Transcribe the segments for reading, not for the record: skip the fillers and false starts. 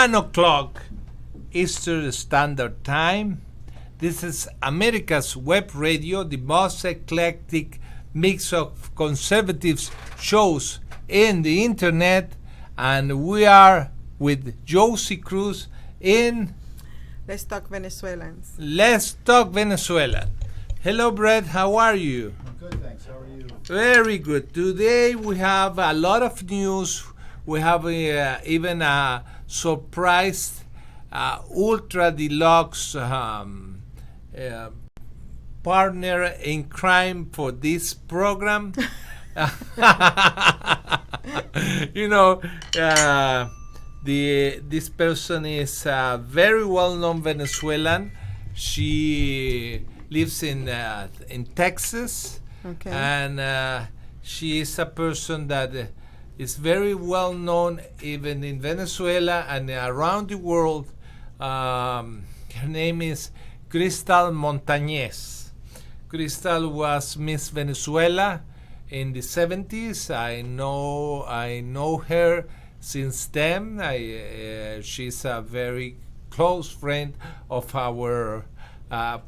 1 o'clock Eastern Standard Time. This is America's Web Radio, the most eclectic mix of conservative shows in the internet, and we are with Johsie Cruz in Let's Talk Venezuelans. Let's Talk Venezuelan. Hello, Brett. How are you? I'm good, thanks. How are you? Very good. Today we have a lot of news. We have even a surprise ultra deluxe partner in crime for this program. You know, this person is a very well-known Venezuelan. She lives in Texas, Okay. and she is a person that is very well known even in Venezuela and around the world. Her name is Crystal Montañez. Crystal was Miss Venezuela in the 70s. I know her since then. She's a very close friend of our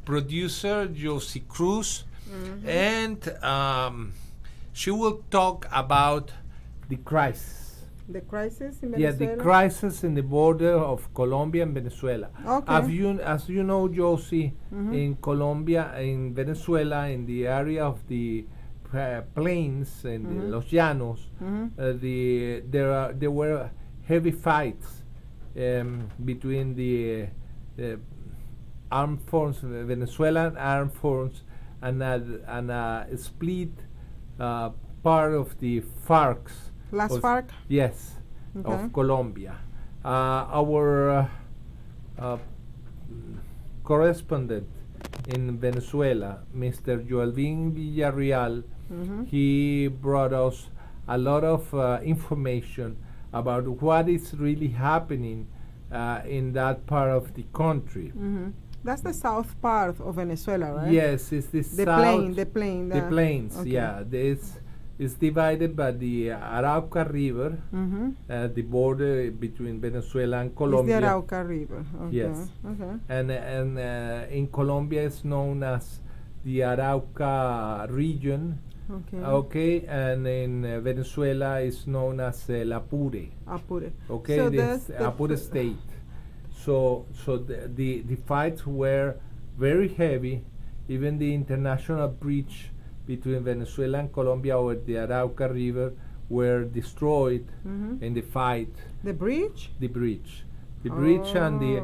producer, Johsie Cruz. Mm-hmm. And she will talk about the crisis. The crisis in Yeah, Venezuela? the crisis in the border of Colombia and Venezuela. Okay. As you know, Johsie, Mhm. in Colombia, in Venezuela, in the area of the plains and the Mhm. Los Llanos, Mhm. there were heavy fights between the armed forces, Venezuelan armed forces, and a split part of the FARC. Las FARC? Yes, Okay. of Colombia. Our correspondent in Venezuela, Mr. Joelvin Villarreal, Mhm. he brought us a lot of information about what is really happening in that part of the country. Mhm. That's the south part of Venezuela, right? Yes, it's the The south. plain, the plain. The plains, okay. yeah. It's divided by the Arauca River, Mhm. the border between Venezuela and It's Colombia. the Arauca River. Okay. Yes. Okay. And in Colombia it's known as the Arauca region, Okay. okay, and in Venezuela it's known as El Apure, Apure. okay, So this that's the Apure state. So the fights were very heavy. Even the international bridge between Venezuela and Colombia over the Arauca River were destroyed Mhm. in the fight. The bridge? The bridge and the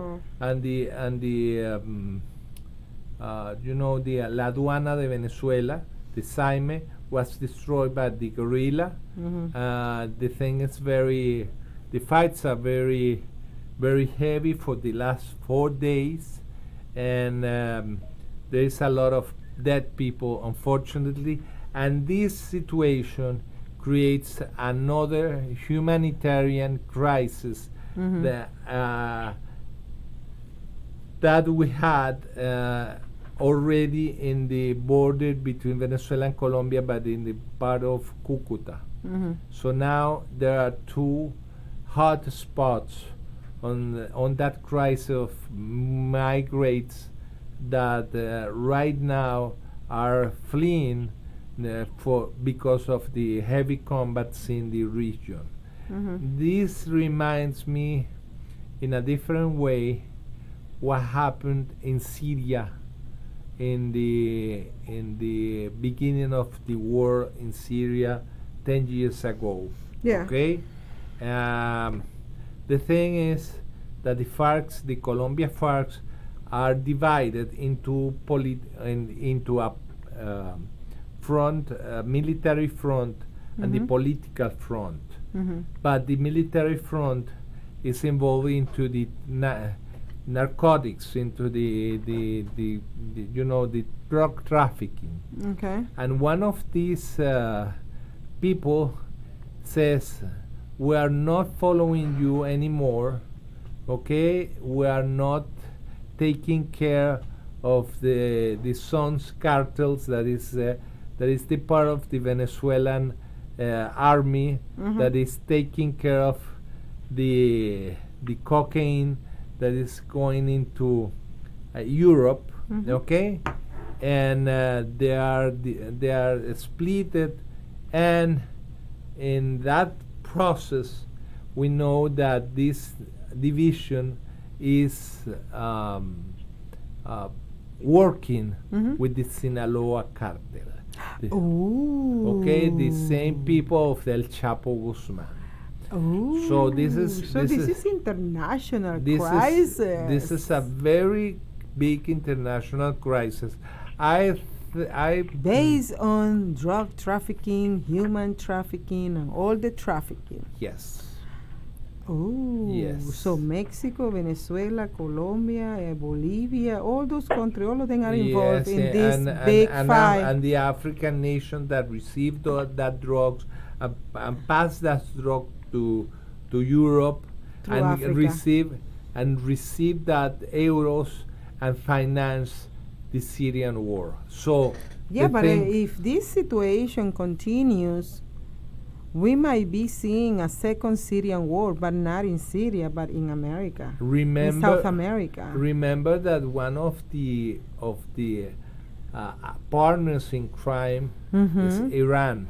Oh. you know, the La Aduana de Venezuela, the Saime, was destroyed by the guerrilla. Mhm. The fights are very, very heavy for the last 4 days, and there is a lot of dead people, unfortunately, and this situation creates another humanitarian crisis Mhm. that we had already in the border between Venezuela and Colombia, but in the part of Cucuta. Mhm. So now there are two hot spots on that crisis of migrants that right now are fleeing because of the heavy combats in the region. Mhm. This reminds me in a different way what happened in Syria in the beginning of the war in Syria 10 years ago. Yeah. Okay? The thing is that the FARC, the Colombia FARC, are divided into a front, military front, and the Mhm. political front. Mhm. But the military front is involved into the narcotics, into the you know, the drug trafficking. Okay. And one of these people says, we are not following you anymore, okay? We are not taking care of the Sons cartels, that is the part of the Venezuelan army Mhm. that is taking care of the the cocaine that is going into Europe, okay, and they are splitted, and in that process, we know that this division is working with the Sinaloa cartel. Ooh. Okay, the same people of El Chapo Guzman. Ooh. So this is international this crisis. This is a very big international crisis. Based on drug trafficking, human trafficking, and all the trafficking. Yes. Oh, Yes. So Mexico, Venezuela, Colombia, Bolivia, all those countries, all of them are involved in this big fight. And the African nation that received that drugs and passed that drug to Europe Through and Africa. receive that euros and finance the Syrian war. So yeah, but if this situation continues, we might be seeing a second Syrian war, but not in Syria, but in America, in South America. Remember that one of the partners in crime is Iran.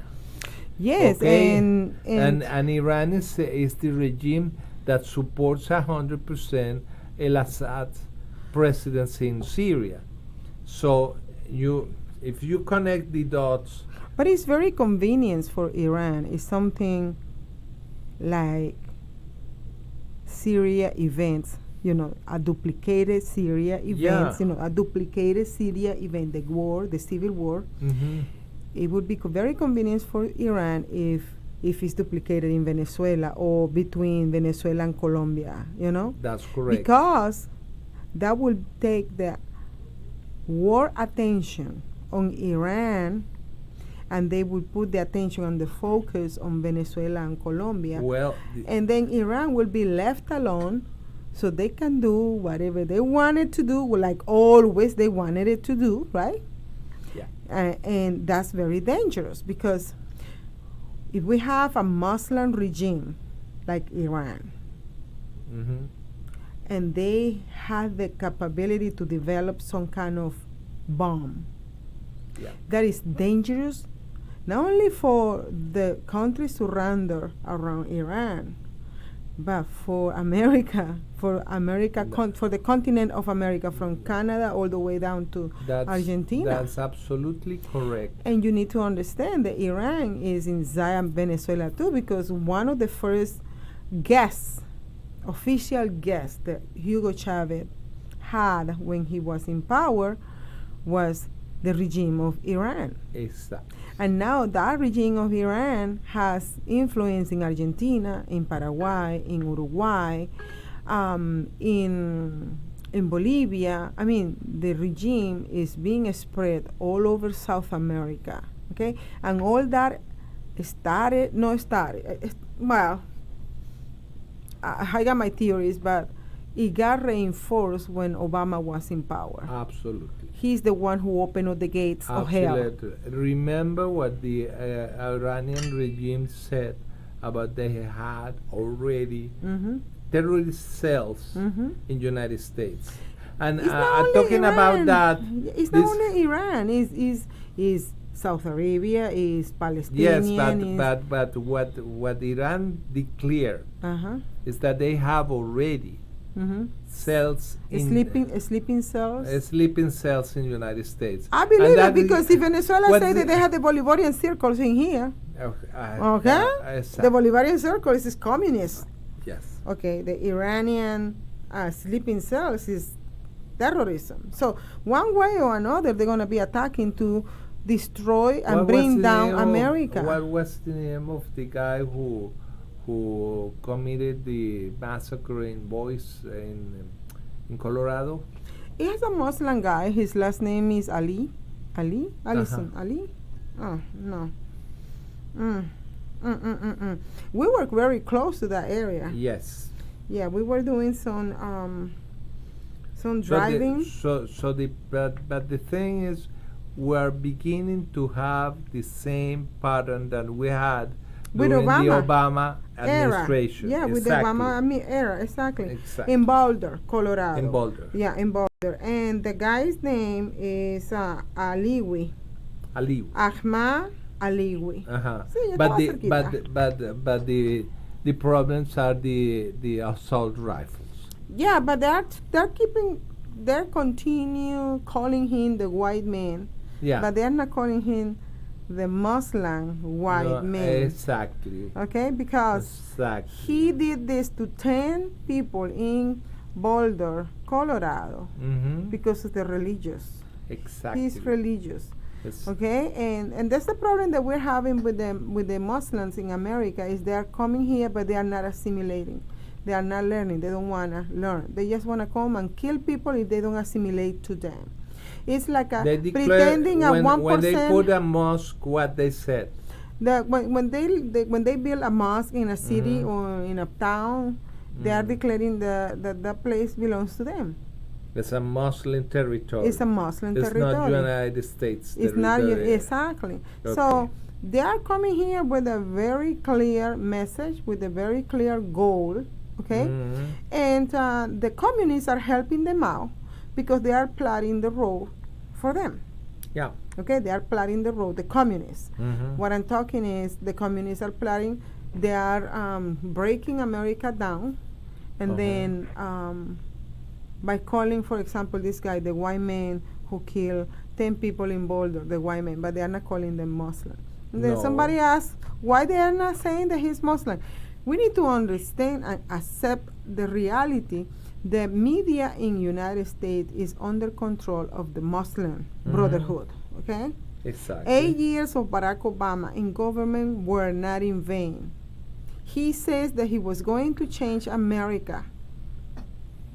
Yes, okay? and Iran is the regime that supports 100% El Assad presidency in Syria. So if you connect the dots. But it's very convenient for Iran. It's something like Syria events, a duplicated Syria events, a duplicated Syria event, the civil war. It would be very convenient for Iran if it's duplicated in Venezuela or between Venezuela and Colombia, That's correct. Because that will take the war attention on Iran, and they will put the attention and the focus on Venezuela and Colombia. Well, and then Iran will be left alone, so they can do whatever they wanted to do, like always they wanted it to do, right? Yeah. And that's very dangerous, because if we have a Muslim regime like Iran, and they have the capability to develop some kind of bomb, that is dangerous, not only for the countries surrounded around Iran, but for America, for the continent of America, from Canada all the way down to Argentina. That's absolutely correct. And you need to understand that Iran is in Venezuela too, because one of the first official guests that Hugo Chavez had when he was in power was the regime of Iran. Exactly. And now that regime of Iran has influence in Argentina, in Paraguay, in Uruguay, in Bolivia. I mean, the regime is being spread all over South America, okay? And all that I got my theories, but it got reinforced when Obama was in power. Absolutely. He's the one who opened up the gates of hell. Remember what the Iranian regime said about they had already terrorist cells in the United States. And talking Iran. About that, it's not only Iran. Is Saudi Arabia, is Palestinian. Yes, but what Iran declared is that they have already cells sleeping cells. Sleeping cells in the United States. I believe that because if Venezuela say that they have the Bolivarian circles in here. Okay? The Bolivarian circle is communist. Yes. Okay, the Iranian sleeping cells is terrorism. So one way or another, they're going to be attacking to destroy and bring down America. What was the name of the guy who committed the massacre in Boys in Colorado? He has a Muslim guy. His last name is Ali. Allison. Ali? Oh, no. We work very close to that area. Yes. Yeah, we were doing some driving. But the thing is, we're beginning to have the same pattern that we had during the Obama Obama administration. Yeah, with the Obama era, exactly. In Boulder, Colorado. In Boulder. Yeah, in Boulder. And the guy's name is Aliwi. Ahmad Aliwi. Uh-huh. Sí, but the problems are the assault rifles. Yeah, but they're continue calling him the white man. Yeah. But they're not calling him the Muslim white man. Exactly. Okay, because he did this to 10 people in Boulder, Colorado, because of the religious. Exactly. He's religious. Yes. Okay, and that's the problem that we're having with the Muslims in America is they are coming here but they are not assimilating. They are not learning. They don't want to learn. They just want to come and kill people if they don't assimilate to them. It's like pretending at 1%. When they put a mosque, what they said? That when they build a mosque in a city or in a town, they are declaring that place belongs to them. It's a Muslim territory. It's a Muslim territory. It's not United States territory. It's not exactly. Okay. So they are coming here with a very clear message, with a very clear goal. Okay, and the communists are helping them out because they are plotting the road for them. Yeah. Okay, they are plotting the road. The communists. What I'm talking is the communists are plotting. They are breaking America down, and then by calling, for example, this guy, the white man who killed 10 people in Boulder, the white man, but they are not calling them Muslims. And then somebody asks why they are not saying that he's Muslim. We need to understand and accept the reality. The media in United States is under control of the Muslim Brotherhood. Okay? Exactly. 8 years of Barack Obama in government were not in vain. He says that he was going to change America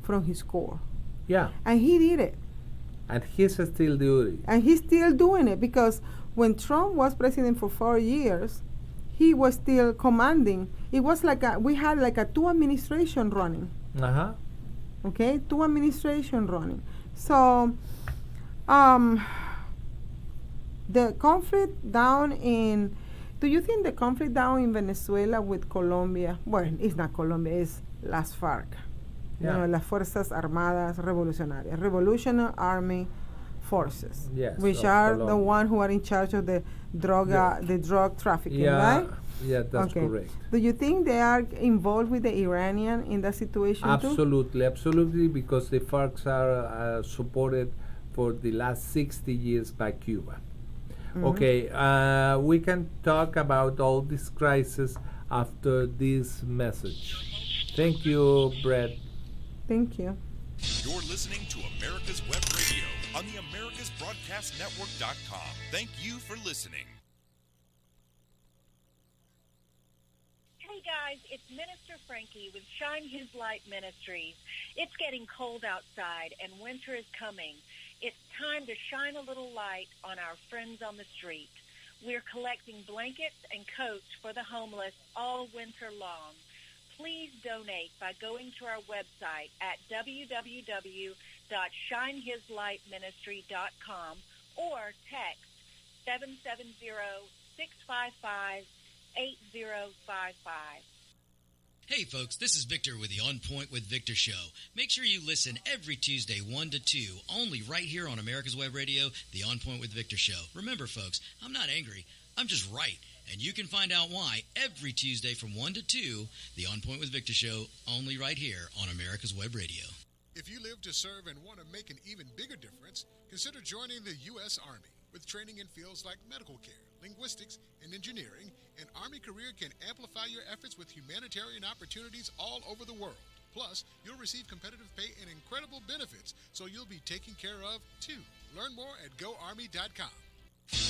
from his core. Yeah. And he did it. And he's still doing it. And he's still doing it because when Trump was president for 4 years, he was still commanding. It was like we had like a 2 administration running. Okay, 2 administration running. So the conflict down in, do you think the conflict down in Venezuela with Colombia, well, it's not Colombia, it's las FARC, you know, las Fuerzas Armadas Revolucionarias, Revolutionary Army Forces, which are Colombia. The one who are in charge of the drug trafficking, right? Yeah, that's correct. Do you think they are involved with the Iranian in that situation too? Absolutely, because the FARC are supported for the last 60 years by Cuba. Okay, we can talk about all this crisis after this message. Thank you, Brett. Thank you. You're listening to America's Web Radio on the AmericasBroadcastNetwork.com. Thank you for listening. Hey guys, it's Minister Frankie with Shine His Light Ministries. It's getting cold outside and winter is coming. It's time to shine a little light on our friends on the street. We're collecting blankets and coats for the homeless all winter long. Please donate by going to our website at www.shinehislightministry.com or text 770-655-8055. Hey folks, this is Victor with the On Point with Victor show. Make sure you listen every Tuesday 1 to 2, only right here on America's Web Radio, the On Point with Victor show. Remember folks, I'm not angry, I'm just right. And you can find out why every Tuesday from 1 to 2, the On Point with Victor show, only right here on America's Web Radio. If you live to serve and want to make an even bigger difference, consider joining the U.S. Army. With training in fields like medical care, linguistics, and engineering, an Army career can amplify your efforts with humanitarian opportunities all over the world. Plus, you'll receive competitive pay and incredible benefits, so you'll be taken care of, too. Learn more at GoArmy.com.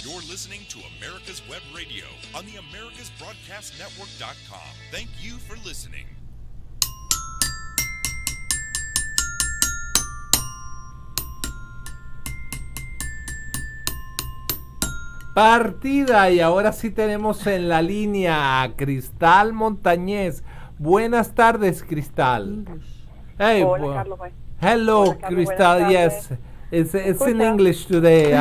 You're listening to America's Web Radio on the AmericasBroadcastNetwork.com. Thank you for listening. Partida, y ahora sí tenemos en la línea a Cristal Montañez. Buenas tardes, Cristal. Hey, hola, Carlos. Hello, Hola, Carlos, Cristal. Yes, it's in English today.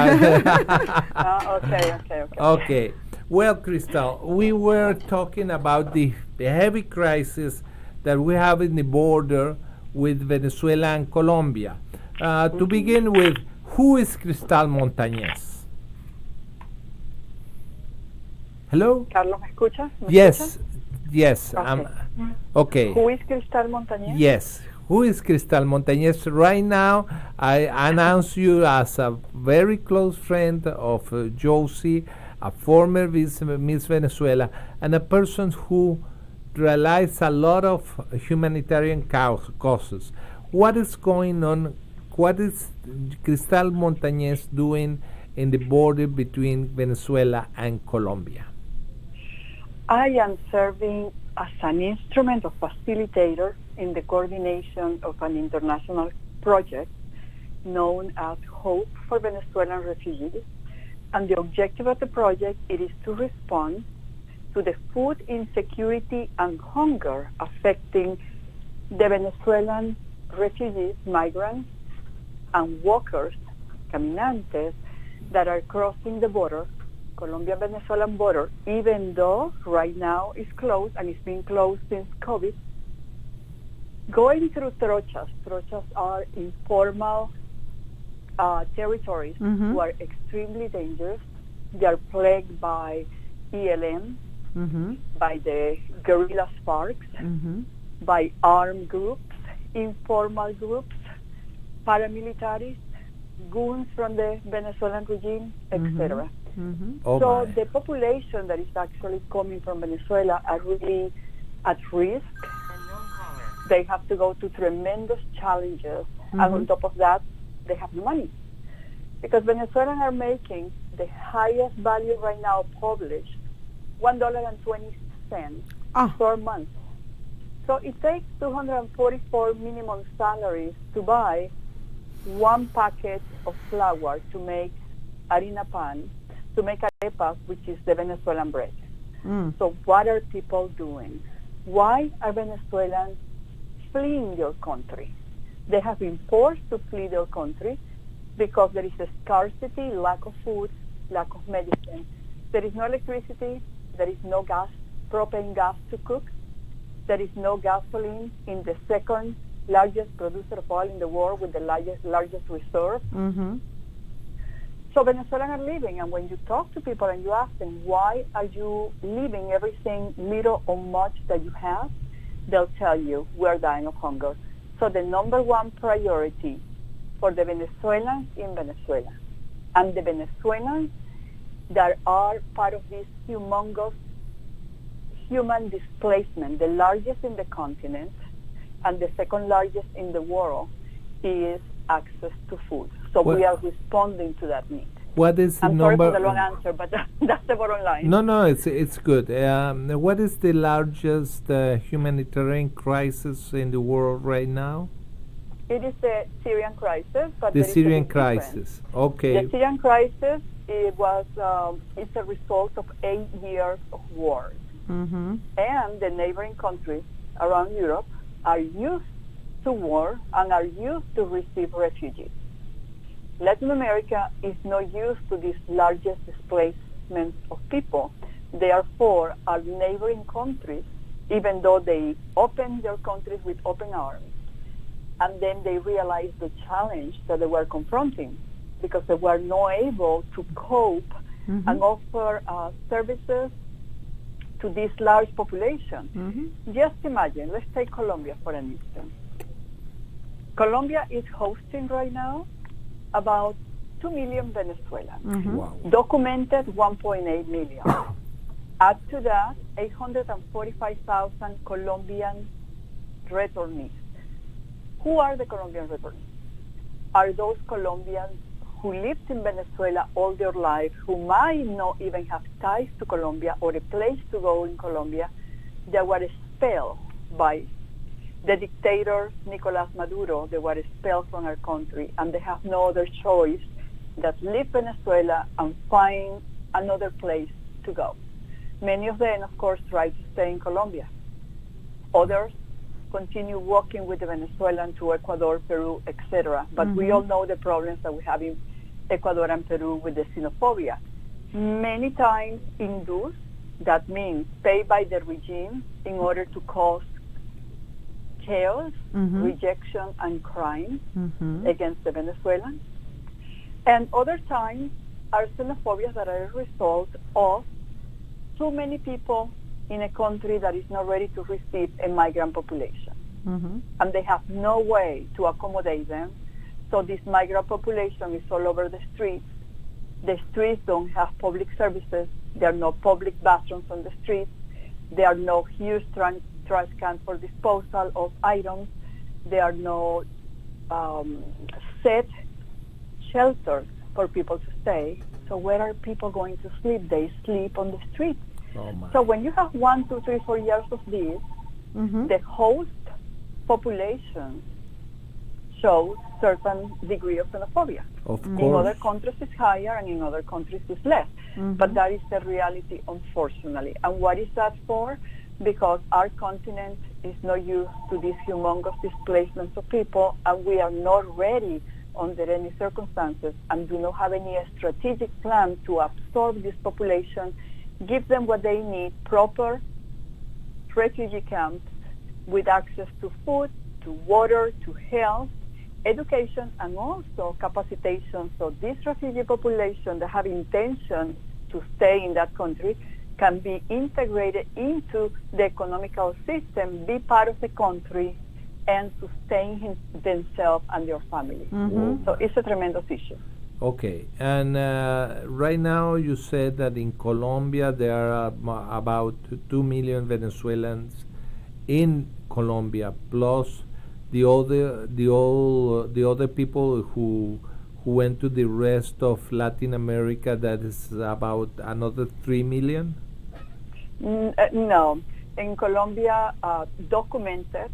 Okay. Okay. Well, Crystal, we were talking about the heavy crisis that we have in the border with Venezuela and Colombia. To begin with, who is Cristal Montañez? Hello? Carlos, ¿me escuchas? Yes, yes. Okay. Okay. Who is Cristal Montañez? Yes. Who is Cristal Montañez? Right now, I announce you as a very close friend of Johsie, a former Miss Venezuela, and a person who realized a lot of humanitarian causes. What is going on? What is Cristal Montañez doing in the border between Venezuela and Colombia? I am serving as an instrument of facilitator in the coordination of an international project known as Hope for Venezuelan Refugees. And the objective of the project it is to respond to the food insecurity and hunger affecting the Venezuelan refugees, migrants, and walkers, caminantes, that are crossing the border, Colombia-Venezuelan border, even though right now it's closed and it's been closed since COVID, going through trochas. Trochas are informal territories who are extremely dangerous. They are plagued by ELN, by the guerrilla sparks, by armed groups, informal groups, paramilitaries, goons from the Venezuelan regime, etc. So the population that is actually coming from Venezuela are really at risk. They have to go to tremendous challenges, and on top of that, they have no money. Because Venezuelans are making the highest value right now published, $1.20 per month. So it takes 244 minimum salaries to buy one packet of flour to make harina pan, to make arepas, which is the Venezuelan bread. So what are people doing? Why are Venezuelans fleeing their country? They have been forced to flee their country because there is a scarcity, lack of food, lack of medicine. There is no electricity, there is no gas, propane gas to cook, there is no gasoline in the second largest producer of oil in the world with the largest reserve. So Venezuelans are leaving, and when you talk to people and you ask them, why are you leaving everything little or much that you have, they'll tell you, we're dying of hunger. So the number one priority for the Venezuelans in Venezuela and the Venezuelans that are part of this humongous human displacement, the largest in the continent and the second largest in the world, is access to food. So we are responding to that need. What is the I'm number? sorry for the long answer, but that's the bottom line. No, it's good. What is the largest humanitarian crisis in the world right now? It is the Syrian crisis. But the Syrian crisis. Okay. The Syrian crisis it's a result of 8 years of war. And the neighboring countries around Europe are used to war and are used to receive refugees. Latin America is not used to this largest displacement of people. Therefore, our neighboring countries, even though they opened their countries with open arms, and then they realized the challenge that they were confronting because they were not able to cope and offer services to this large population. Just imagine, let's take Colombia for an instance. Colombia is hosting right now about 2 million Venezuelans. Wow. Documented 1.8 million. Add to that 845,000 Colombian returnees. Who are the Colombian returnees? Are those Colombians who lived in Venezuela all their life, who might not even have ties to Colombia or a place to go in Colombia, that were expelled by the dictator Nicolas Maduro. They were expelled from our country, and they have no other choice that leave Venezuela and find another place to go. Many of them, of course, try to stay in Colombia. Others continue walking with the Venezuelan to Ecuador, Peru, etc. But we all know the problems that we have in Ecuador and Peru with the xenophobia. many times induced, that means paid by the regime in order to cause chaos, rejection, and crime against the Venezuelans. And other times are xenophobias that are a result of too many people in a country that is not ready to receive a migrant population. And they have no way to accommodate them. So this migrant population is all over the streets. The streets don't have public services. There are no public bathrooms on the streets. There are no huge trash cans for disposal of items. There are no set shelters for people to stay. So where are people going to sleep? They sleep on the streets. Oh my. So when you have 1, 2, 3, 4 years of this, the host population shows certain degree of xenophobia. Of course. In other countries it's higher and in other countries it's less. But that is the reality, unfortunately. And what is that for? Because our continent is not used to these humongous displacements of people, and we are not ready under any circumstances and do not have any strategic plan to absorb this population, give them what they need, proper refugee camps with access to food, to water, to health, education, and also capacitation. So this refugee population that have intention to stay in that country can be integrated into the economical system, be part of the country, and sustain themselves and their family. So it's a tremendous issue. Okay, and right now you said that in Colombia there are about 2 million Venezuelans in Colombia, plus the other people who went to the rest of Latin America. That is about another 3 million. No, in Colombia, documented,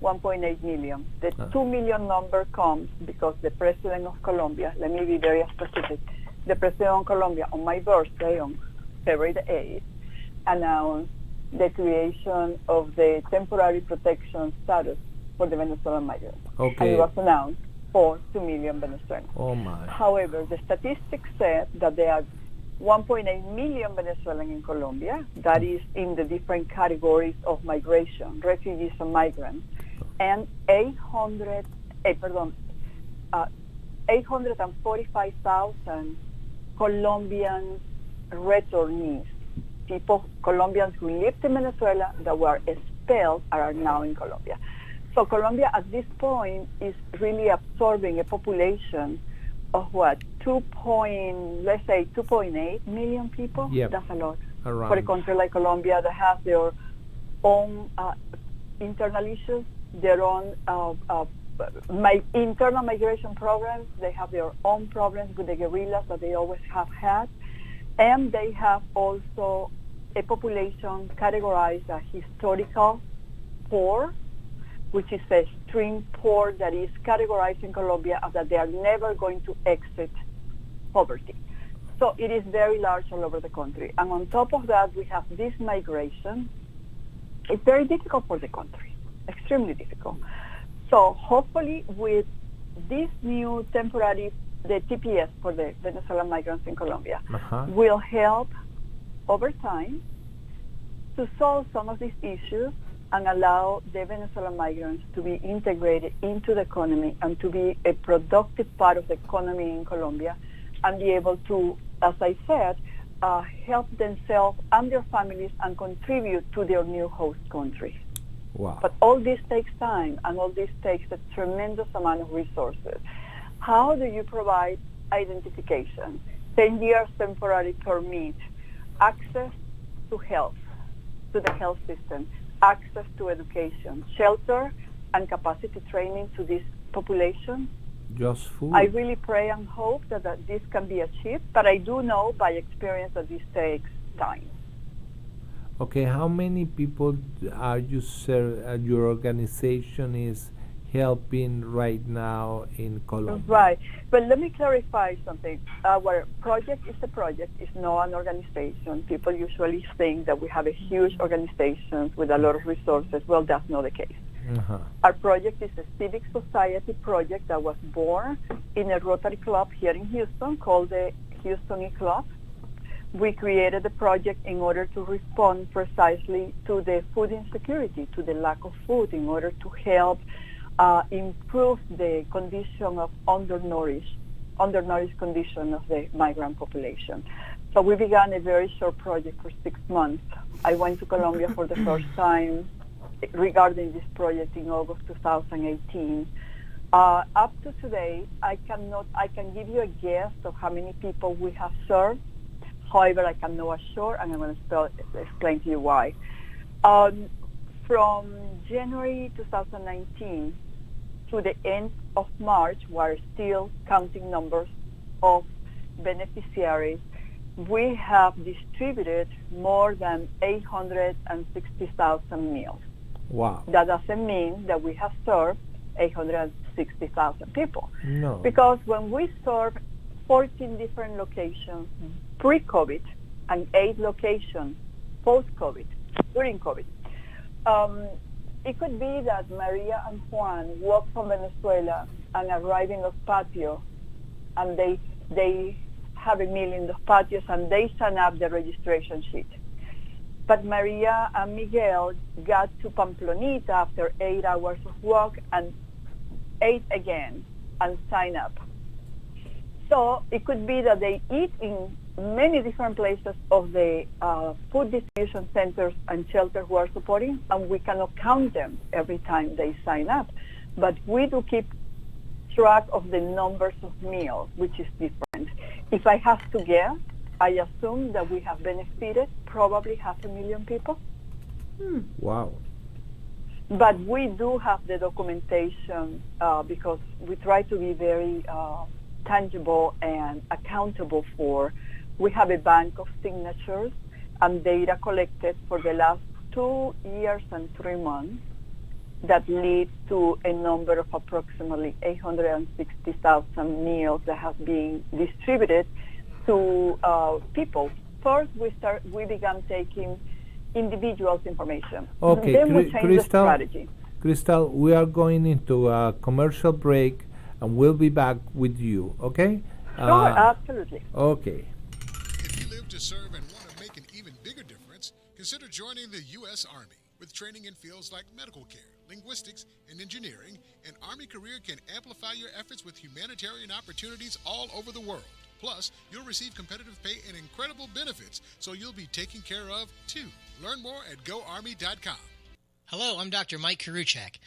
1.8 million. The 2 million number comes because the president of Colombia, let me be very specific, the president of Colombia on my birthday on February the 8th announced the creation of the temporary protection status for the Venezuelan migrants. Okay. And it was announced for 2 million Venezuelans. Oh my. However, the statistics said that there are 1.8 million Venezuelans in Colombia, that is in the different categories of migration, refugees and migrants, and 845,000 Colombian returnees, Colombians who lived in Venezuela that were expelled and are now in Colombia. So Colombia at this point is really absorbing a population of what, 2.8 million people? Yep. That's a lot. Around. For a country like Colombia that has their own internal issues, their own internal migration programs, they have their own problems with the guerrillas that they always have had, and they have also a population categorized as historical poor, which is a extreme poor that is categorized in Colombia as that they are never going to exit poverty. So it is very large all over the country. And on top of that, we have this migration. It's very difficult for the country, extremely difficult. So hopefully with this new temporary, the TPS for the Venezuelan migrants in Colombia, will help over time to solve some of these issues and allow the Venezuelan migrants to be integrated into the economy and to be a productive part of the economy in Colombia and be able to, as I said, help themselves and their families and contribute to their new host country. Wow. But all this takes time, and all this takes a tremendous amount of resources. How do you provide identification, 10 years temporary permit, access to health, to the health system, access to education, shelter, and capacity training to this population? Just food. I really pray and hope that this can be achieved, but I do know by experience that this takes time. Okay, how many people are you, your organization is helping right now in Colombia? Right, but let me clarify something. Our project is a project, it's not an organization. People usually think that we have a huge organization with a lot of resources. Well, that's not the case. Our project is a civic society project that was born in a Rotary Club here in Houston called the Houston Club. We created the project in order to respond precisely to the food insecurity, to the lack of food, in order to help improve the condition of undernourished condition of the migrant population. So we began a very short project for 6 months. I went to Colombia for the first time regarding this project in August 2018. Up to today, I can give you a guess of how many people we have served. However, I cannot assure, and I'm going to explain to you why. From January 2019 to the end of March, we're still counting numbers of beneficiaries. We have distributed more than 860,000 meals. Wow. That doesn't mean that we have served 860,000 people. No. Because when we serve 14 different locations pre-COVID and 8 locations post-COVID, during COVID, it could be that Maria and Juan walk from Venezuela and arrive in Los Patios, and they have a meal in Los Patios and they sign up the registration sheet. But Maria and Miguel got to Pamplonita after 8 hours of walk and ate again and sign up. So it could be that they eat in many different places of the food distribution centers and shelters we are supporting, and we cannot count them every time they sign up. But we do keep track of the numbers of meals, which is different. If I have to guess, I assume that we have benefited probably 500,000 people. Wow. But we do have the documentation because we try to be very tangible and accountable for. We have a bank of signatures and data collected for the last 2 years and 3 months that leads to a number of approximately 860,000 meals that have been distributed to people. First, we began taking individuals' information. Okay, Then we changed the strategy. Crystal, we are going into a commercial break, and we'll be back with you, okay? Sure, absolutely. Okay. If you live to serve and want to make an even bigger difference, consider joining the U.S. Army. With training in fields like medical care, linguistics, and engineering, an Army career can amplify your efforts with humanitarian opportunities all over the world. Plus, you'll receive competitive pay and incredible benefits, so you'll be taken care of, too. Learn more at GoArmy.com. Hello, I'm Dr. Mike Karuchak.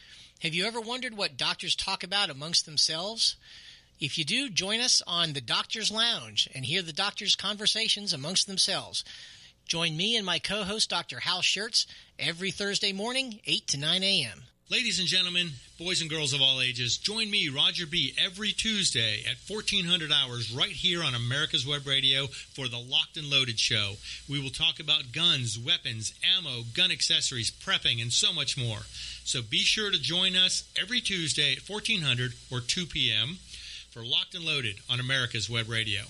Have you ever wondered what doctors talk about amongst themselves? If you do, join us on the Doctor's Lounge and hear the doctors' conversations amongst themselves. Join me and my co-host, Dr. Hal Schertz, every Thursday morning, 8 to 9 a.m. Ladies and gentlemen, boys and girls of all ages, join me, Roger B., every Tuesday at 1400 hours right here on America's Web Radio for the Locked and Loaded Show. We will talk about guns, weapons, ammo, gun accessories, prepping, and so much more. So be sure to join us every Tuesday at 1400 or 2 p.m. for Locked and Loaded on America's Web Radio.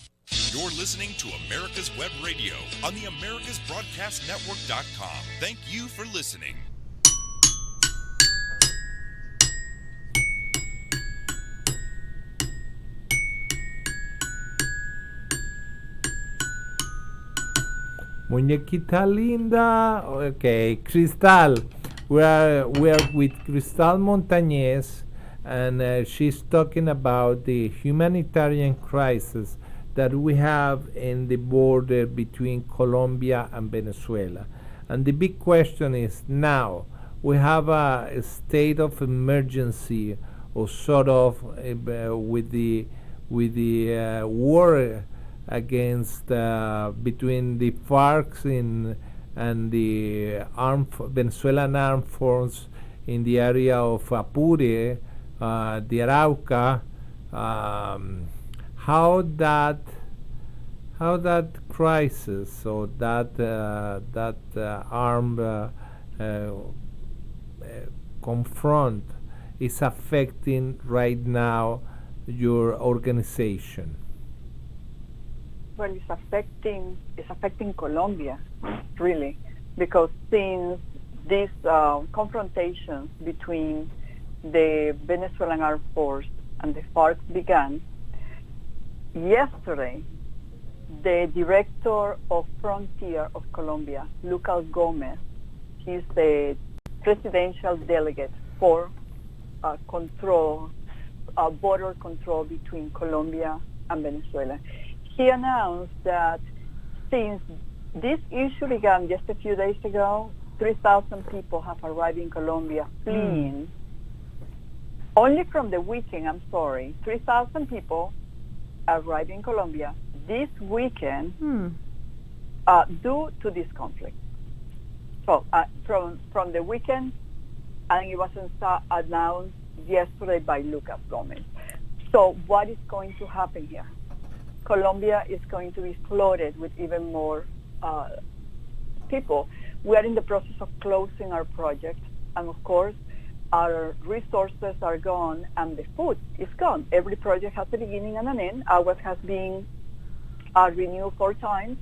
You're listening to America's Web Radio on the AmericasBroadcastNetwork.com. Thank you for listening. Muñequita linda. Okay, Cristal. We are with Cristal Montañez, and she's talking about the humanitarian crisis that we have in the border between Colombia and Venezuela. And the big question is now, we have a state of emergency, or sort of, with the war against between the FARC and the Venezuelan armed forces in the area of Apure, the Arauca. How that crisis or that armed confront is affecting right now your organization? Well, it's affecting Colombia, really, because since these confrontations between the Venezuelan Armed Force and the FARC began, yesterday the director of Frontier of Colombia, Lucas Gomez, he's the presidential delegate for border control between Colombia and Venezuela. He announced that since this issue began just a few days ago, 3,000 people have arrived in Colombia fleeing. Only from the weekend, 3,000 people arrived in Colombia this weekend due to this conflict. So from the weekend, and it was announced yesterday by Lucas Gomez. So what is going to happen here? Colombia is going to be flooded with even more people. We are in the process of closing our project, and of course, our resources are gone, and the food is gone. Every project has a beginning and an end. Ours has been renewed 4 times.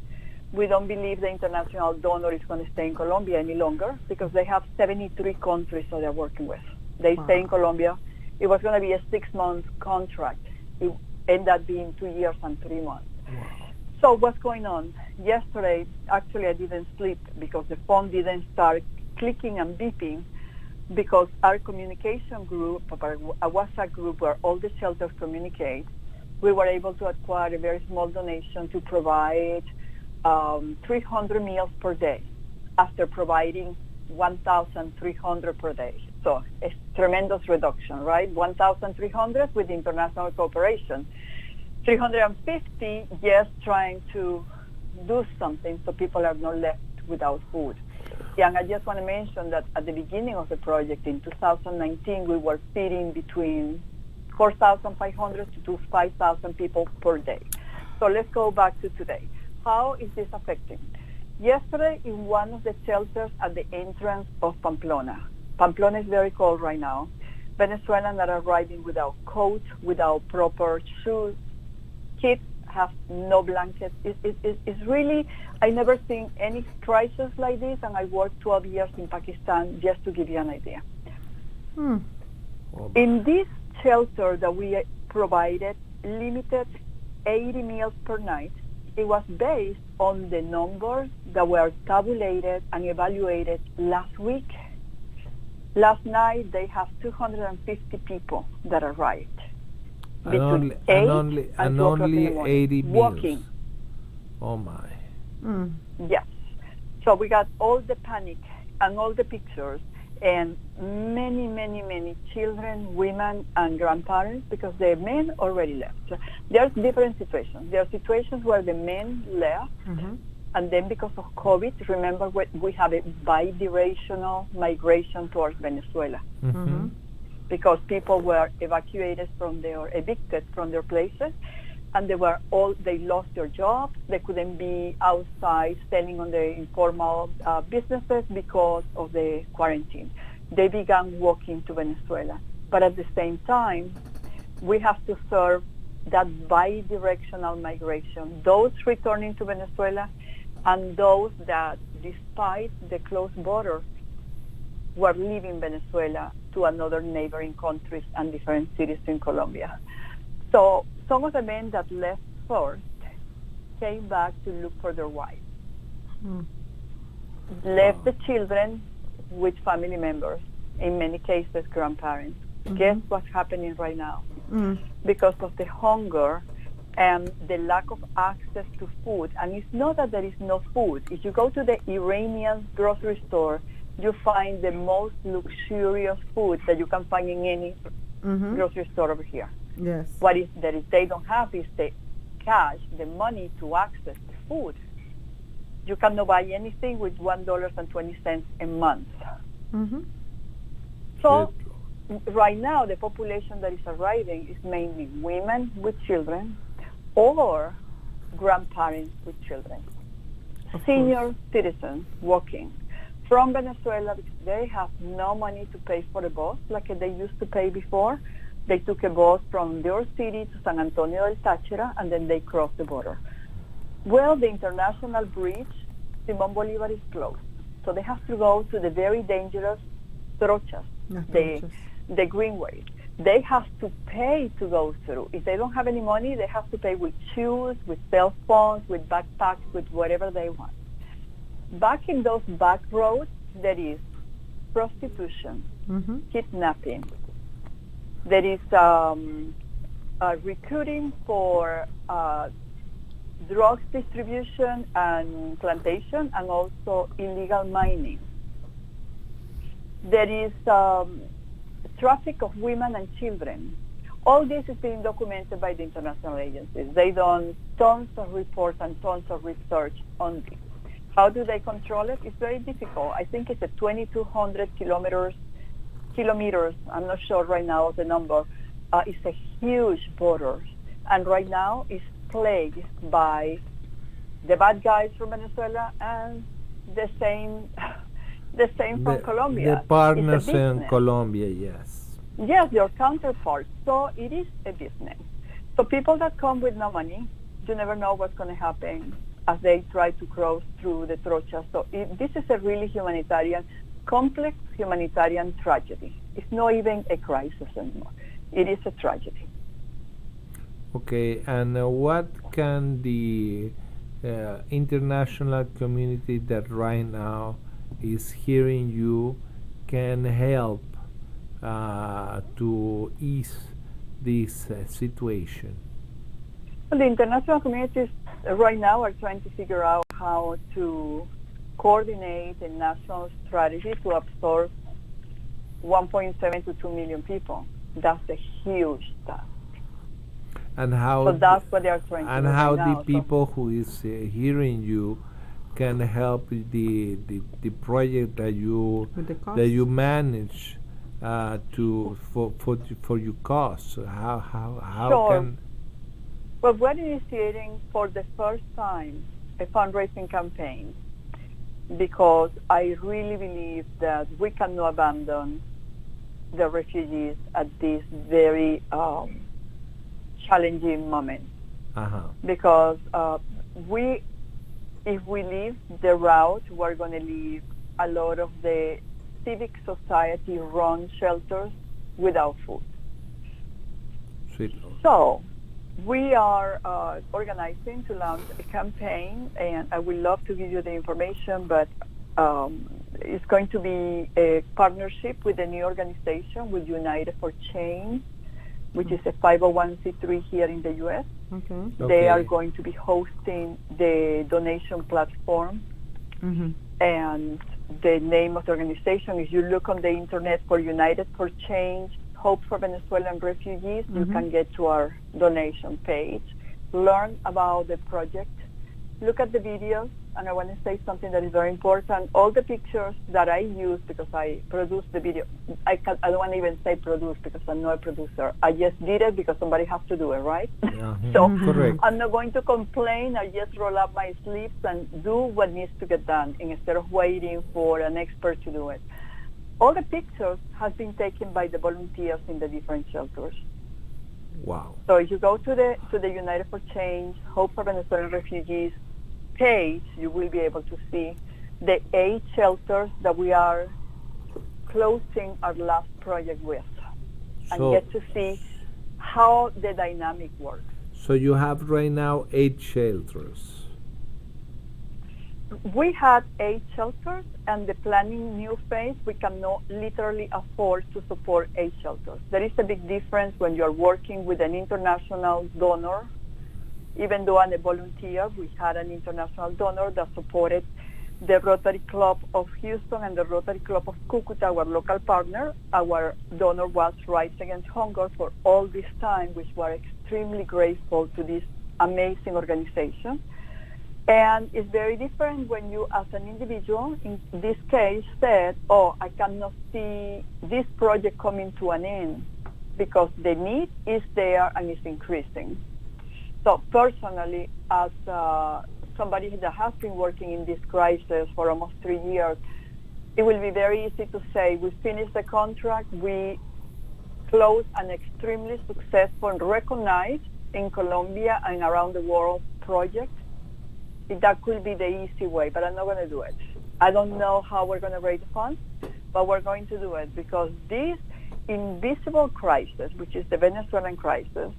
We don't believe the international donor is going to stay in Colombia any longer because they have 73 countries that they're working with. They stay in Colombia. It was going to be a 6-month contract. It ended up being 2 years and 3 months. Wow. So what's going on? Yesterday, actually, I didn't sleep because the phone didn't start clicking and beeping because our communication group, a WhatsApp group where all the shelters communicate, we were able to acquire a very small donation to provide 300 meals per day after providing 1,300 per day. So it's tremendous reduction, right? 1,300 with international cooperation. 350 just trying to do something so people are not left without food. And I just want to mention that at the beginning of the project in 2019, we were feeding between 4,500 to 5,000 people per day. So let's go back to today. How is this affecting? Yesterday, in one of the shelters at the entrance of Pamplona is very cold right now. Venezuelans are arriving without coats, without proper shoes. Kids have no blankets. It's really, I never seen any crisis like this, and I worked 12 years in Pakistan, just to give you an idea. In this shelter that we provided limited 80 meals per night, it was based on the numbers that were tabulated and evaluated last week. Last night, they have 250 people that arrived. And only 80 meals. Walking. Oh, my. Yes. So we got all the panic and all the pictures and many children, women, and grandparents because the men already left. So there's different situations. There are situations where the men left, and then because of COVID, remember we have a bi-directional migration towards Venezuela because people were evicted from their places, and they lost their jobs. They couldn't be outside selling on the informal businesses because of the quarantine. They began walking to Venezuela. But at the same time, we have to serve that bi-directional migration, those returning to Venezuela and those that, despite the closed border, were leaving Venezuela to another neighboring countries and different cities in Colombia. So some of the men that left first came back to look for their wives. Left the children with family members, in many cases grandparents. Guess what's happening right now? Because of the hunger and the lack of access to food. And it's not that there is no food. If you go to the Iranian grocery store, you find the most luxurious food that you can find in any grocery store over here. Yes. What is that is they don't have is the cash, the money to access the food. You cannot buy anything with $1.20 a month. So right now, the population that is arriving is mainly women with children or grandparents with children. Senior citizens walking from Venezuela because they have no money to pay for the bus like they used to pay before. They took a bus from their city to San Antonio del Táchira, and then they crossed the border. Well, the international bridge, Simón Bolívar, is closed. So they have to go to the very dangerous trochas, the greenways. they have to pay to go through. If they don't have any money, they have to pay with shoes, with cell phones, with backpacks, with whatever they want. Back in those back roads, there is prostitution, kidnapping. There is recruiting for drugs distribution and plantation, and also illegal mining. There is traffic of women and children. All this is being documented by the international agencies. They done tons of reports and tons of research on this. How do they control it? It's very difficult. I think it's a 2,200 kilometers. I'm not sure right now of the number. It's a huge border, and right now it's plagued by the bad guys from Venezuela and the same from Colombia. The partners in Colombia, yes. Yes, your counterparts. So it is a business. So people that come with no money, you never know what's going to happen as they try to cross through the trocha. So this is a really complex humanitarian tragedy. It's not even a crisis anymore. It is a tragedy. Okay, and what can the international community that right now is hearing you can help to ease this situation? Well, the international communities right now are trying to figure out how to coordinate a national strategy to absorb 1.7 to 2 million people. That's a huge task. And how? So that's what they are trying to do. And how right the now. people who is hearing you can help the project that you manage for your cause. How Sure. can? Well, we're initiating for the first time a fundraising campaign because I really believe that we cannot abandon the refugees at this very challenging moment. Because if we leave the route, we're going to leave a lot of the civic society run shelters without food. Sweet. So we are organizing to launch a campaign, and I would love to give you the information, but it's going to be a partnership with a new organization, with United for Change, which is a 501c3 here in the U.S. Okay. They are going to be hosting the donation platform. And the name of the organization, if you look on the internet for United for Change, Hope for Venezuelan Refugees, you can get to our donation page, learn about the project, look at the videos, and I want to say something that is very important. All the pictures that I use, because I produced the video, I don't want to even say produce because I'm not a producer. I just did it because somebody has to do it, right? So correct. I'm not going to complain. I just roll up my sleeves and do what needs to get done instead of waiting for an expert to do it. All the pictures have been taken by the volunteers in the different shelters. Wow. So if you go to the United for Change, Hope for Venezuelan Refugees page, you will be able to see the 8 shelters that we are closing our last project with, and get to see how the dynamic works. So you have right now 8 shelters. We had 8 shelters, and the planning new phase, we cannot literally afford to support 8 shelters. There is a big difference when you're working with an international donor. Even though I'm a volunteer, we had an international donor that supported the Rotary Club of Houston and the Rotary Club of Cucuta, our local partner. Our donor was Rise Against Hunger for all this time, which we're extremely grateful to this amazing organization. And it's very different when you, as an individual, in this case, said, I cannot see this project coming to an end because the need is there and it's increasing. So personally, as somebody that has been working in this crisis for almost 3 years, it will be very easy to say we finished the contract, we closed an extremely successful and recognized in Colombia and around the world project. That could be the easy way, but I'm not going to do it. I don't know how we're going to raise funds, but we're going to do it because this invisible crisis, which is the Venezuelan crisis,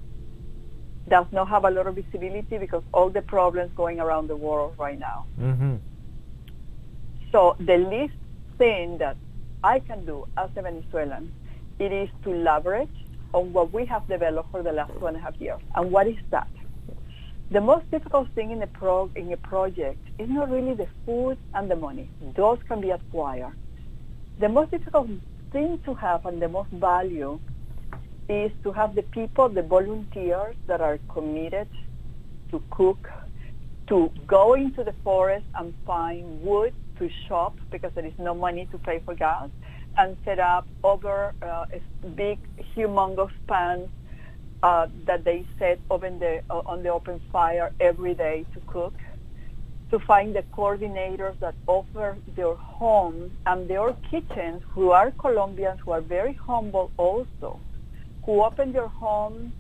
does not have a lot of visibility because all the problems going around the world right now. Mm-hmm. So the least thing that I can do as a Venezuelan, it is to leverage on what we have developed for the last 2.5 years. And what is that? The most difficult thing in a project is not really the food and the money. Those can be acquired. The most difficult thing to have and the most value is to have the people, the volunteers that are committed to cook, to go into the forest and find wood to shop because there is no money to pay for gas, and set up over a big, humongous pans that they set on the open fire every day to cook, to find the coordinators that offer their homes and their kitchens, who are Colombians, who are very humble also, who open their homes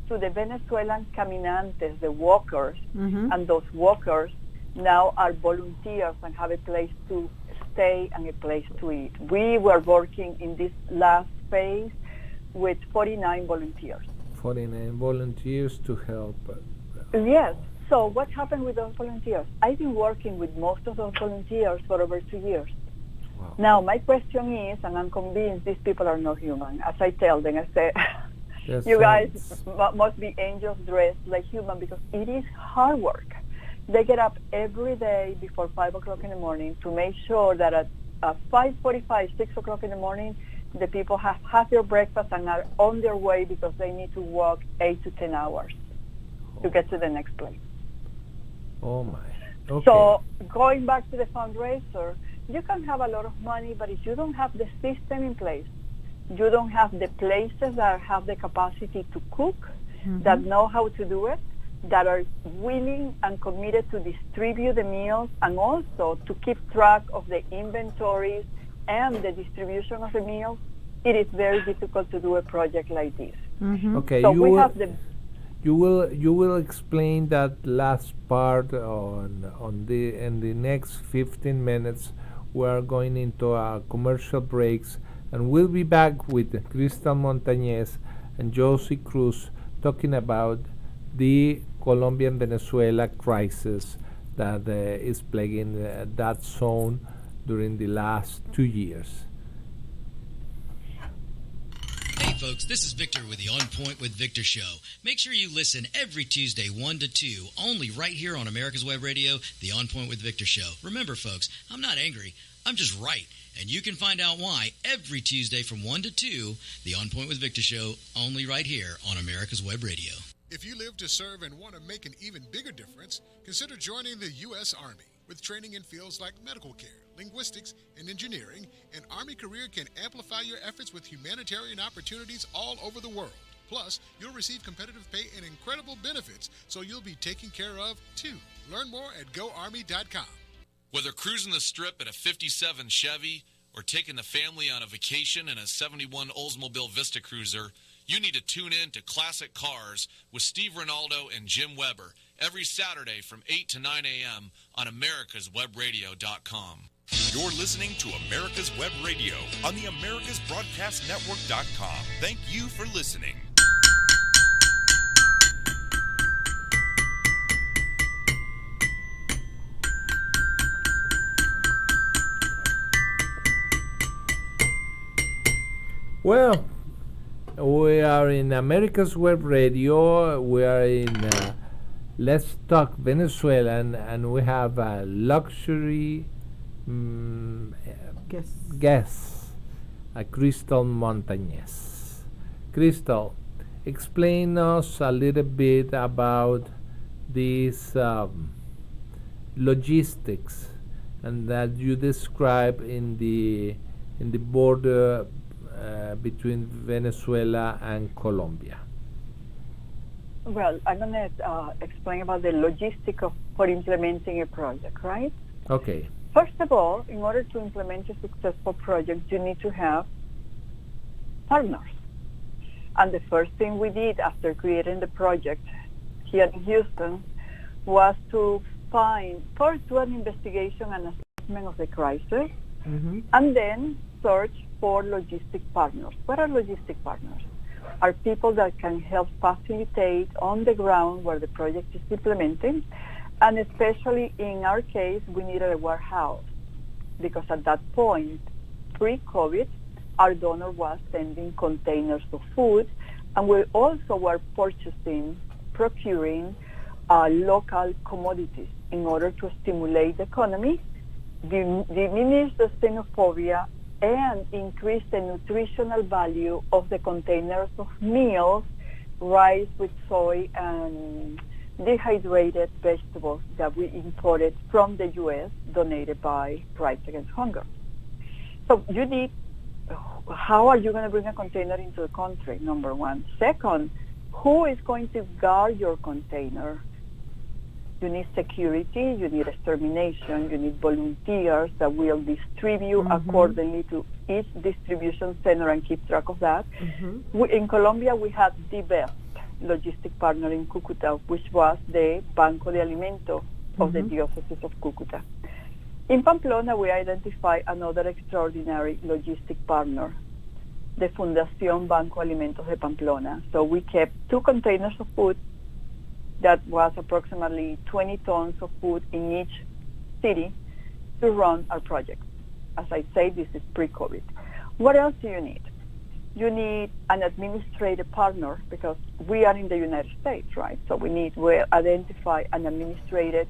to the Venezuelan caminantes, the walkers, and those walkers now are volunteers and have a place to stay and a place to eat. We were working in this last phase with 49 volunteers. 49 volunteers to help. Yes. So what happened with those volunteers? I've been working with most of those volunteers for over 2 years. Wow. Now, my question is, and I'm convinced these people are not human. As I tell them, I say, you guys must be angels dressed like human because it is hard work. They get up every day before 5 o'clock in the morning to make sure that at 5:45, 6 o'clock in the morning, the people have had their breakfast and are on their way because they need to walk 8 to 10 hours to get to the next place. Oh my. Okay. So going back to the fundraiser, you can have a lot of money, but if you don't have the system in place, you don't have the places that have the capacity to cook, that know how to do it, that are willing and committed to distribute the meals and also to keep track of the inventories and the distribution of the meals, it is very difficult to do a project like this. Okay, So you will explain that last part in the next 15 minutes. We are going into commercial breaks, and we'll be back with Crystal Montañez and Johsie Cruz talking about the Colombian-Venezuela crisis that is plaguing that zone during the last 2 years. Hey folks, this is Victor with the On Point with Victor show. Make sure you listen every Tuesday 1 to 2, only right here on America's Web Radio, the On Point with Victor show. Remember folks, I'm not angry, I'm just right. And you can find out why every Tuesday from 1 to 2, the On Point with Victor show, only right here on America's Web Radio. If you live to serve and want to make an even bigger difference, consider joining the U.S. Army. With training in fields like medical care, linguistics, and engineering, an Army career can amplify your efforts with humanitarian opportunities all over the world. Plus, you'll receive competitive pay and incredible benefits, so you'll be taken care of, too. Learn more at GoArmy.com. Whether cruising the Strip in a 57 Chevy or taking the family on a vacation in a 71 Oldsmobile Vista Cruiser, you need to tune in to Classic Cars with Steve Ronaldo and Jim Weber every Saturday from 8 to 9 a.m. on americaswebradio.com. You're listening to America's Web Radio on the americasbroadcastnetwork.com. Thank you for listening. Well, we are in America's Web Radio. We are in Let's Talk Venezuelan, and we have a luxury guest, Crystal Montañez. Crystal, explain us a little bit about these logistics and that you describe in the border between Venezuela and Colombia. Well, I'm going to explain about the logistics for implementing a project, right? Okay. First of all, in order to implement a successful project, you need to have partners. And the first thing we did after creating the project here in Houston was to first do an investigation and assessment of the crisis, and then search for logistic partners. What are logistic partners? Are people that can help facilitate on the ground where the project is implemented, and especially in our case, we needed a warehouse because at that point, pre-COVID, our donor was sending containers of food, and we also were procuring local commodities in order to stimulate the economy, diminish the xenophobia, and increase the nutritional value of the containers of meals, rice with soy, and dehydrated vegetables that we imported from the U.S., donated by Rights Against Hunger. So you need, how are you going to bring a container into the country, number one? Second, who is going to guard your container? You need security, you need extermination, you need volunteers that will distribute accordingly to each distribution center and keep track of that. In Colombia, we had the best logistic partner in Cúcuta, which was the Banco de Alimentos of the Diocese of Cúcuta. In Pamplona, we identified another extraordinary logistic partner, the Fundación Banco Alimentos de Pamplona. So we kept 2 containers of food that was approximately 20 tons of food in each city to run our project. As I say, this is pre-COVID. What else do you need? You need an administrative partner because we are in the United States, right? So we identify an administrative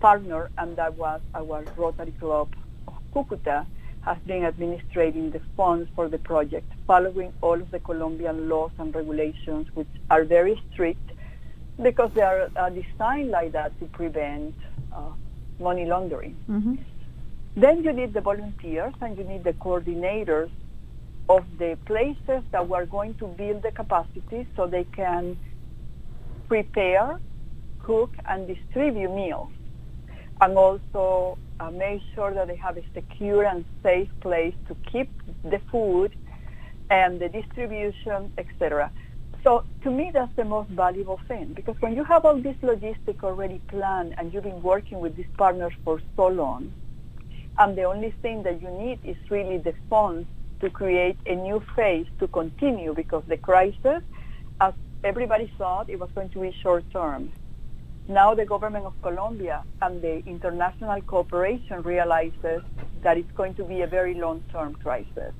partner, and that was our Rotary Club of Cúcuta, has been administrating the funds for the project, following all of the Colombian laws and regulations, which are very strict because they are designed like that to prevent money laundering. Then you need the volunteers and you need the coordinators of the places that we're going to build the capacity so they can prepare, cook, and distribute meals, and also make sure that they have a secure and safe place to keep the food and the distribution, etc. So to me, that's the most valuable thing, because when you have all this logistic already planned and you've been working with these partners for so long, and the only thing that you need is really the funds to create a new phase to continue, because the crisis, as everybody thought, it was going to be short-term. Now the government of Colombia and the international cooperation realizes that it's going to be a very long-term crisis.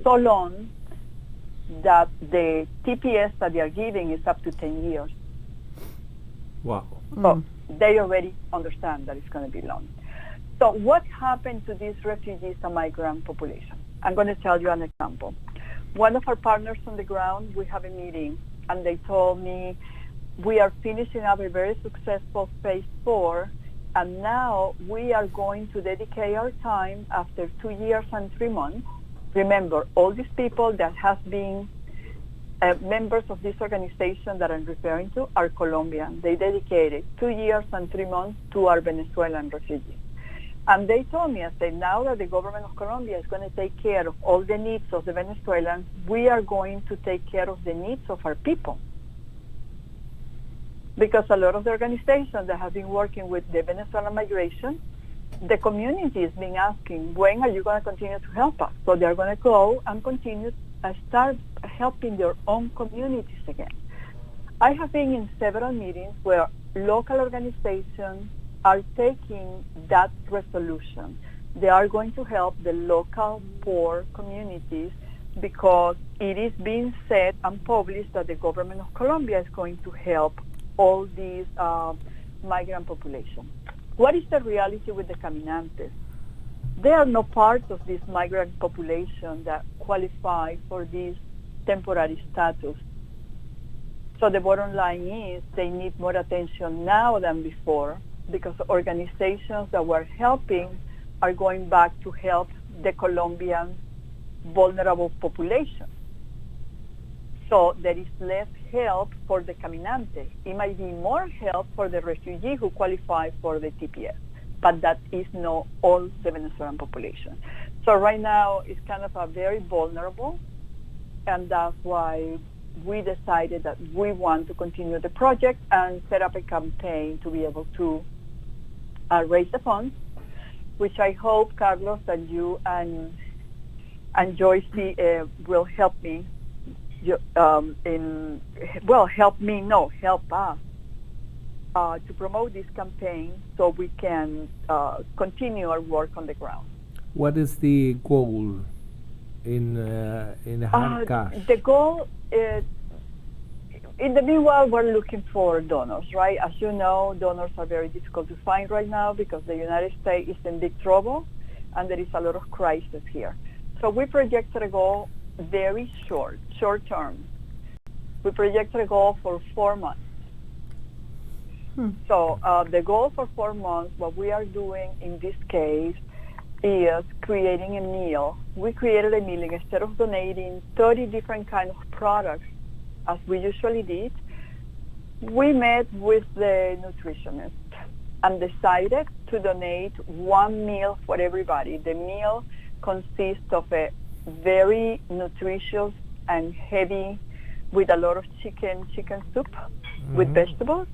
So long that the TPS that they are giving is up to 10 years. Wow. So they already understand that it's going to be long. So what happened to these refugees and migrant population? I'm going to tell you an example. One of our partners on the ground, we have a meeting, and they told me, we are finishing up a very successful phase 4, and now we are going to dedicate our time after 2 years and 3 months. Remember, all these people that have been members of this organization that I'm referring to are Colombian. They dedicated 2 years and 3 months to our Venezuelan refugees. And they told me, I said, now that the government of Colombia is going to take care of all the needs of the Venezuelans, we are going to take care of the needs of our people. Because a lot of the organizations that have been working with the Venezuelan migration, the community has been asking, when are you going to continue to help us? So they're going to go and continue and start helping their own communities again. I have been in several meetings where local organizations are taking that resolution. They are going to help the local poor communities because it is being said and published that the government of Colombia is going to help all these migrant population. What is the reality with the caminantes? They are not part of this migrant population that qualify for this temporary status. So the bottom line is they need more attention now than before, because organizations that were helping are going back to help the Colombian vulnerable population. So there is less help for the caminante. It might be more help for the refugee who qualify for the TPS, but that is not all the Venezuelan population. So right now it's kind of a very vulnerable, and that's why we decided that we want to continue the project and set up a campaign to be able to raise the funds, which I hope, Carlos, that you and and Johsie will help me help us to promote this campaign so we can continue our work on the ground. What is the goal in hard cash? The goal is, in the meanwhile, we're looking for donors, right? As you know, donors are very difficult to find right now because the United States is in big trouble and there is a lot of crisis here. So we projected a goal very short term. We projected a goal for 4 months. So the goal for 4 months, what we are doing in this case is creating a meal. We created a meal. Instead of donating 30 different kinds of products, as we usually did, we met with the nutritionist and decided to donate one meal for everybody. The meal consists of a very nutritious and heavy, with a lot of chicken soup with vegetables,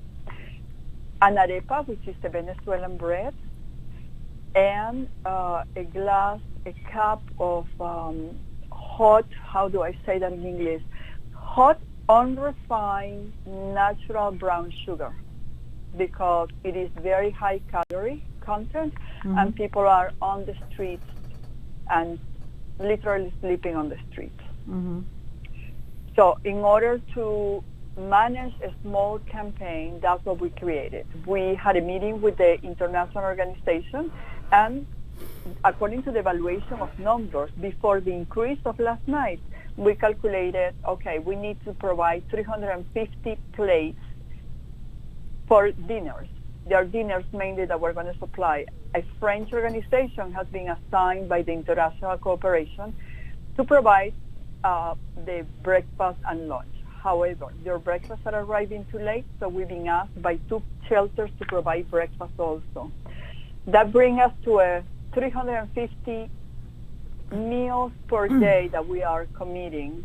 an arepa, which is the Venezuelan bread, and a cup of hot, how do I say that in English? Hot, unrefined, natural brown sugar, because it is very high calorie content, and people are on the streets and literally sleeping on the streets. So in order to manage a small campaign, that's what we created. We had a meeting with the international organization, and according to the evaluation of numbers, before the increase of last night, we calculated, okay, we need to provide 350 plates for dinners. There are dinners mainly that we're going to supply. A French organization has been assigned by the international cooperation to provide the breakfast and lunch. However, their breakfasts are arriving too late, so we've been asked by 2 shelters to provide breakfast also. That brings us to a 350 meals per day that we are committing.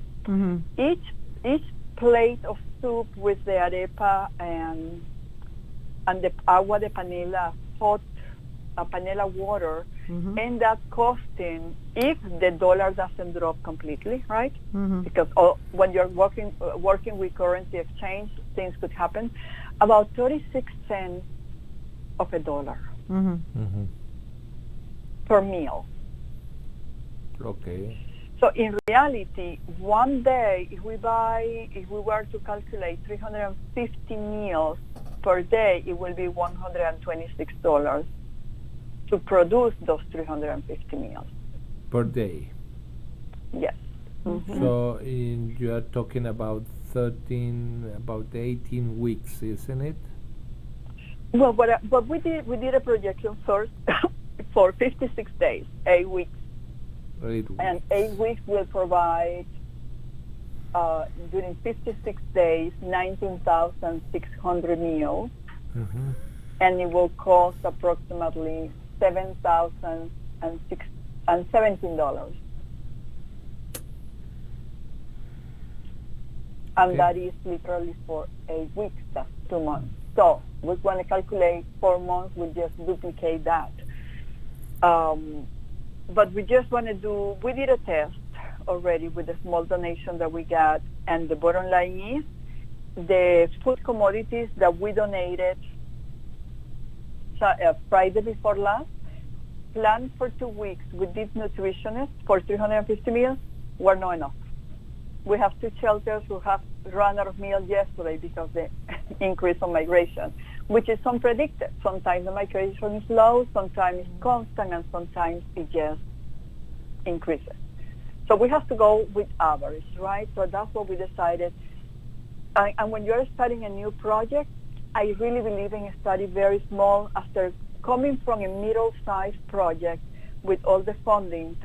Each plate of soup with the arepa and the agua de panela, hot panela water, end up costing, if the dollar doesn't drop completely, right? Because when you're working with currency exchange, things could happen, about 36 cents of a dollar per meal. Okay. So in reality, one day, if we were to calculate 350 meals per day, it will be $126 to produce those 350 meals. Per day? Yes. So you are talking about 18 weeks, isn't it? Well, what we did a projection first for 56 days, 8 weeks. 8 weeks. And 8 weeks will provide, during 56 days, 19,600 meals. And it will cost approximately $7,017. And that is literally for 8 weeks, that's 2 months. So we're going to calculate 4 months, we'll just duplicate that. But we just want to we did a test already with the small donation that we got, and the bottom line is the food commodities that we donated Friday before last, planned for 2 weeks with this nutritionist for 350 meals, were not enough. We have 2 shelters who have run out of meals yesterday because of the increase of migration, which is unpredicted. Sometimes the migration is low, sometimes it's constant, and sometimes it just increases. So we have to go with average, right? So that's what we decided. And when you're starting a new project, I really believe in starting very small. After coming from a middle-sized project with all the funding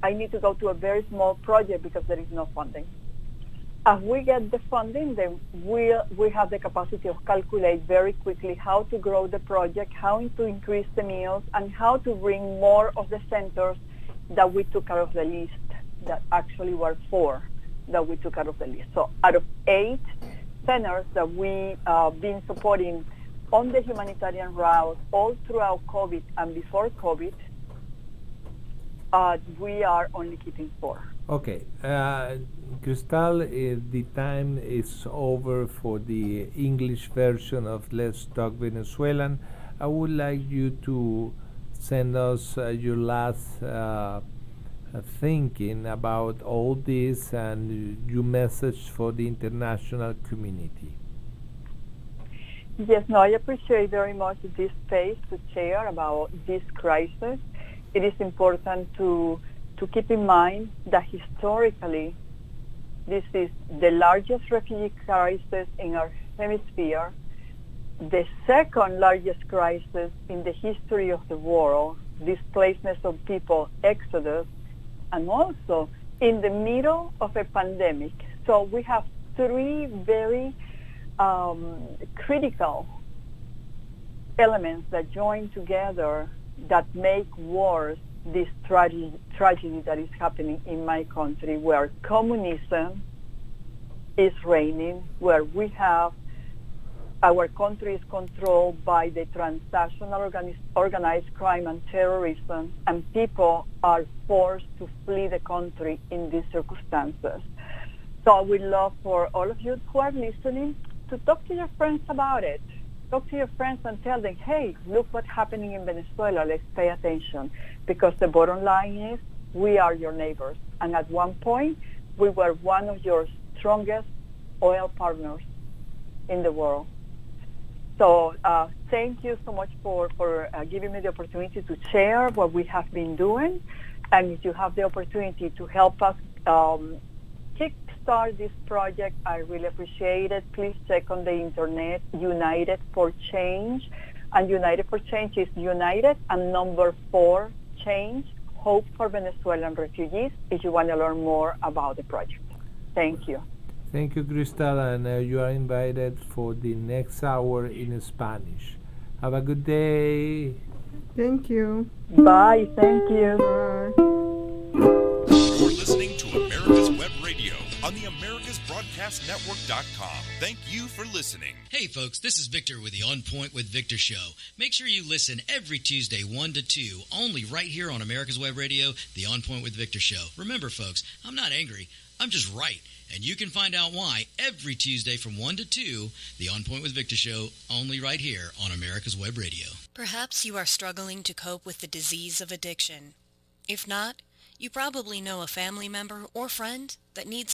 I need to go to a very small project because there is no funding. As we get the funding, then we have the capacity of calculate very quickly how to grow the project, how to increase the meals, and how to bring more of the centers that we took out of the list, that actually were 4 that we took out of the list. So out of 8 centers that we been supporting on the humanitarian route all throughout COVID and before COVID, we are only keeping 4. Okay, Cristal, the time is over for the English version of Let's Talk Venezuelan. I would like you to send us your last thinking about all this and your message for the international community. Yes, no, I appreciate very much this space to share about this crisis. It is important to keep in mind that historically, this is the largest refugee crisis in our hemisphere, the second largest crisis in the history of the world, displacement of people, exodus, and also in the middle of a pandemic. So we have 3 very critical elements that join together that make worse this tragedy that is happening in my country, where communism is reigning, where we have our country is controlled by the transnational organized crime and terrorism, and people are forced to flee the country in these circumstances. So I would love for all of you who are listening to talk to your friends about it. Talk to your friends and tell them, hey, look what's happening in Venezuela. Let's pay attention. Because the bottom line is we are your neighbors. And at one point, we were one of your strongest oil partners in the world. So thank you so much for giving me the opportunity to share what we have been doing. And if you have the opportunity to help us kickstart this project, I really appreciate it. Please check on the internet, United for Change. And United for Change is United and number 4, Change, Hope for Venezuelan Refugees, if you want to learn more about the project. Thank you. Thank you, Cristal, and you are invited for the next hour in Spanish. Have a good day. Thank you. Bye. Thank you. Bye. You're listening to America's Web Radio on the AmericasBroadcastNetwork.com. Thank you for listening. Hey folks, this is Victor with the On Point with Victor show. Make sure you listen every Tuesday 1 to 2, only right here on America's Web Radio, the On Point with Victor show. Remember folks, I'm not angry, I'm just right. And you can find out why every Tuesday from 1 to 2, the On Point with Victor show, only right here on America's Web Radio. Perhaps you are struggling to cope with the disease of addiction. If not, you probably know a family member or friend that needs